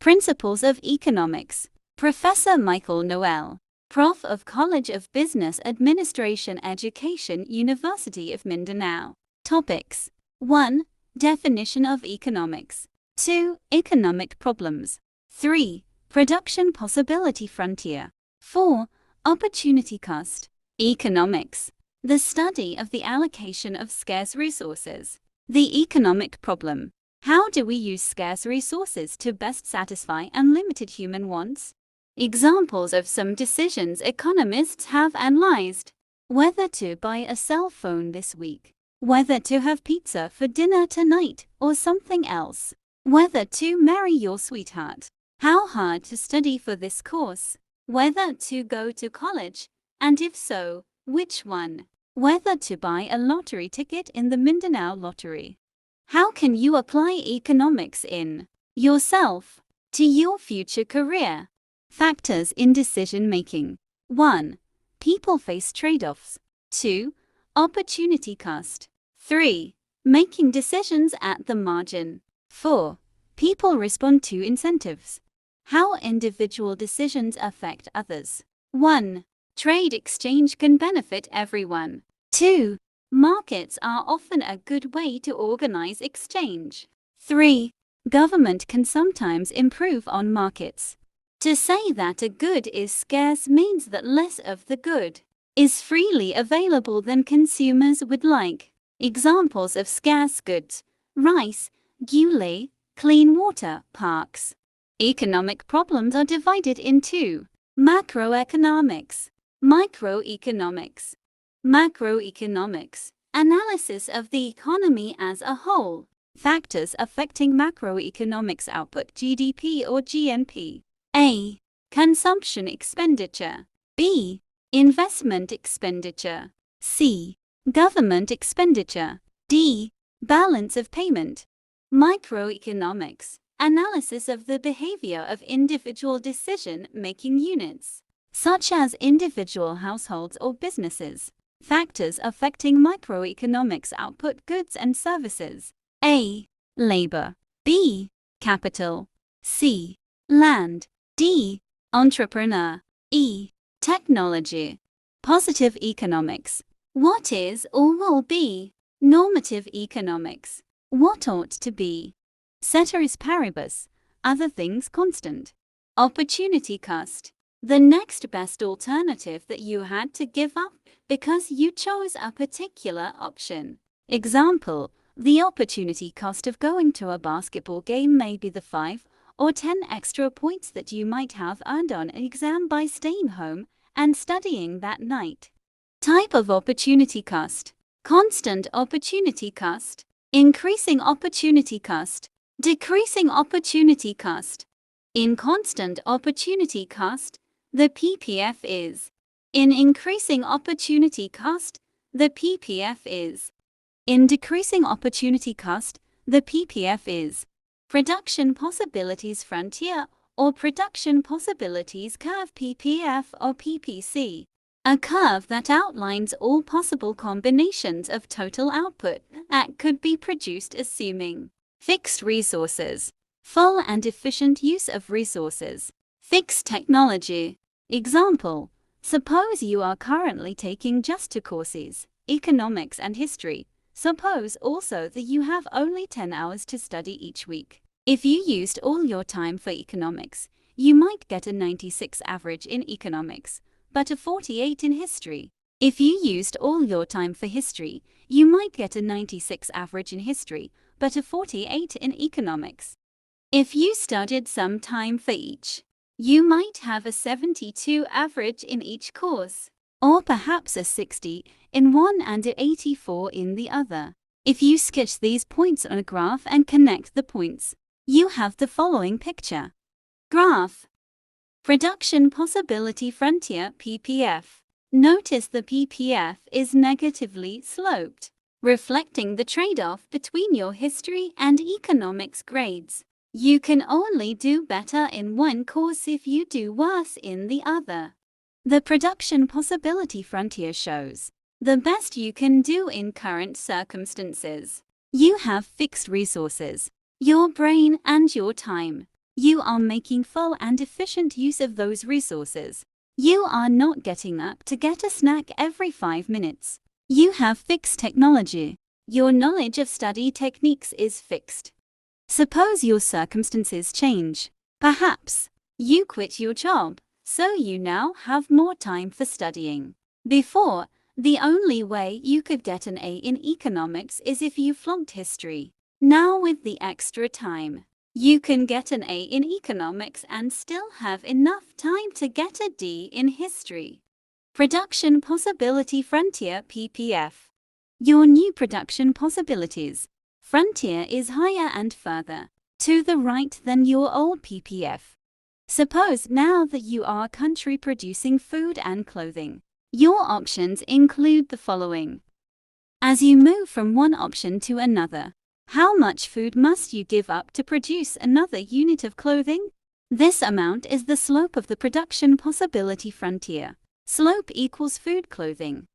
Principles of Economics. Professor Michael Noel, Prof of College of Business Administration Education, University of Mindanao. Topics: 1. Definition of economics. 2. Economic problems. 3. Production possibility frontier. 4. Opportunity cost. Economics. The study of the allocation of scarce resources. The economic problem. How do we use scarce resources to best satisfy unlimited human wants? Examples of some decisions economists have analyzed: whether to buy a cell phone this week, whether to have pizza for dinner tonight or something else, whether to marry your sweetheart, how hard to study for this course, whether to go to college, and if so, which one, whether to buy a lottery ticket in the Mindanao Lottery. How can you apply economics in yourself to your future career? Factors in decision making. 1. People face trade-offs. 2. Opportunity cost. 3. Making decisions at the margin. 4. People respond to incentives. How individual decisions affect others. 1. Trade exchange can benefit everyone. 2. Markets are often a good way to organize exchange. 3. Government can sometimes improve on markets. To say that a good is scarce means that less of the good is freely available than consumers would like. Examples of scarce goods: rice, gulay, clean water, parks. Economic problems are divided into macroeconomics, microeconomics. Macroeconomics, analysis of the economy as a whole. Factors affecting macroeconomics output: GDP or GNP. A. Consumption expenditure. B. Investment expenditure. C. Government expenditure. D. Balance of payment. Microeconomics, analysis of the behavior of individual decision-making units, such as individual households or businesses. Factors affecting microeconomics output: goods and services. A. Labor. B. Capital. C. Land. D. Entrepreneur. E. Technology. Positive economics. What is or will be? Normative economics. What ought to be? Ceteris paribus. Other things constant. Opportunity cost. The next best alternative that you had to give up because you chose a particular option. Example: the opportunity cost of going to a basketball game may be the 5 or 10 extra points that you might have earned on an exam by staying home and studying that night. Type of opportunity cost: constant opportunity cost, increasing opportunity cost, decreasing opportunity cost. In constant opportunity cost, the PPF is. In increasing opportunity cost, the PPF is. In decreasing opportunity cost, the PPF is. Production possibilities frontier or production possibilities curve, PPF or PPC. A curve that outlines all possible combinations of total output that could be produced assuming fixed resources, full and efficient use of resources, fixed technology. Example: suppose you are currently taking just two courses, economics and history. Suppose also that you have only 10 hours to study each week. If you used all your time for economics, you might get a 96 average in economics, but a 48 in history. If you used all your time for history, you might get a 96 average in history, but a 48 in economics. If you studied some time for each, you might have a 72 average in each course, or perhaps a 60 in one and a 84 in the other. If you sketch these points on a graph and connect the points, you have the following picture. Graph. Production possibility frontier, PPF. Notice the PPF is negatively sloped, reflecting the trade-off between your history and economics grades. You can only do better in one course if you do worse in the other. The production possibility frontier shows the best you can do in current circumstances. You have fixed resources, your brain and your time. You are making full and efficient use of those resources. You are not getting up to get a snack every 5 minutes. You have fixed technology. Your knowledge of study techniques is fixed. Suppose your circumstances change. Perhaps you quit your job, so you now have more time for studying. Before, the only way you could get an A in economics is if you flunked history. Now, with the extra time, you can get an A in economics and still have enough time to get a D in history. Production Possibility Frontier PPF. Your new production possibilities frontier is higher and further to the right than your old PPF. Suppose now that you are a country producing food and clothing. Your options include the following. As you move from one option to another, how much food must you give up to produce another unit of clothing? This amount is the slope of the production possibility frontier. Slope equals food clothing.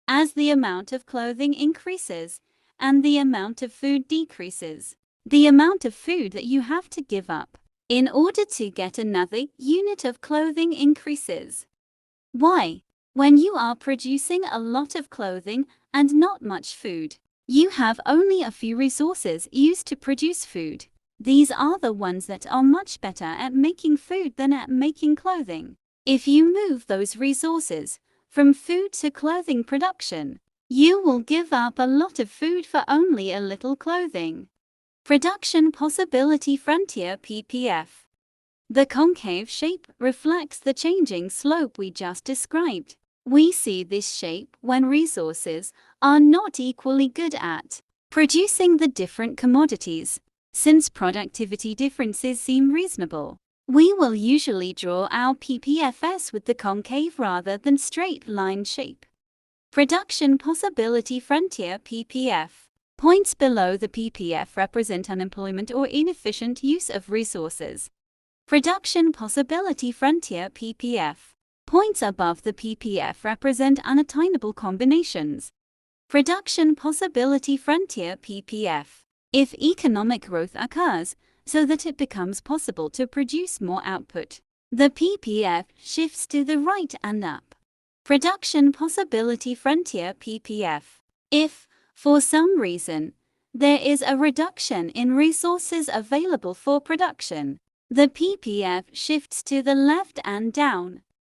As the amount of clothing increases and the amount of food decreases, the amount of food that you have to give up in order to get another unit of clothing increases. Why? When you are producing a lot of clothing and not much food, you have only a few resources used to produce food. These are the ones that are much better at making food than at making clothing. If you move those resources from food to clothing production, you will give up a lot of food for only a little clothing. Production Possibility Frontier PPF. The concave shape reflects the changing slope we just described. We see this shape when resources are not equally good at producing the different commodities. Since productivity differences seem reasonable, we will usually draw our PPFs with the concave rather than straight line shape. Production Possibility Frontier PPF. Points below the PPF represent unemployment or inefficient use of resources. Production Possibility Frontier PPF. Points above the PPF represent unattainable combinations. Production Possibility Frontier PPF. If economic growth occurs so that it becomes possible to produce more output, the PPF shifts to the right and up. Production Possibility Frontier PPF. If, for some reason, there is a reduction in resources available for production, the PPF shifts to the left and down.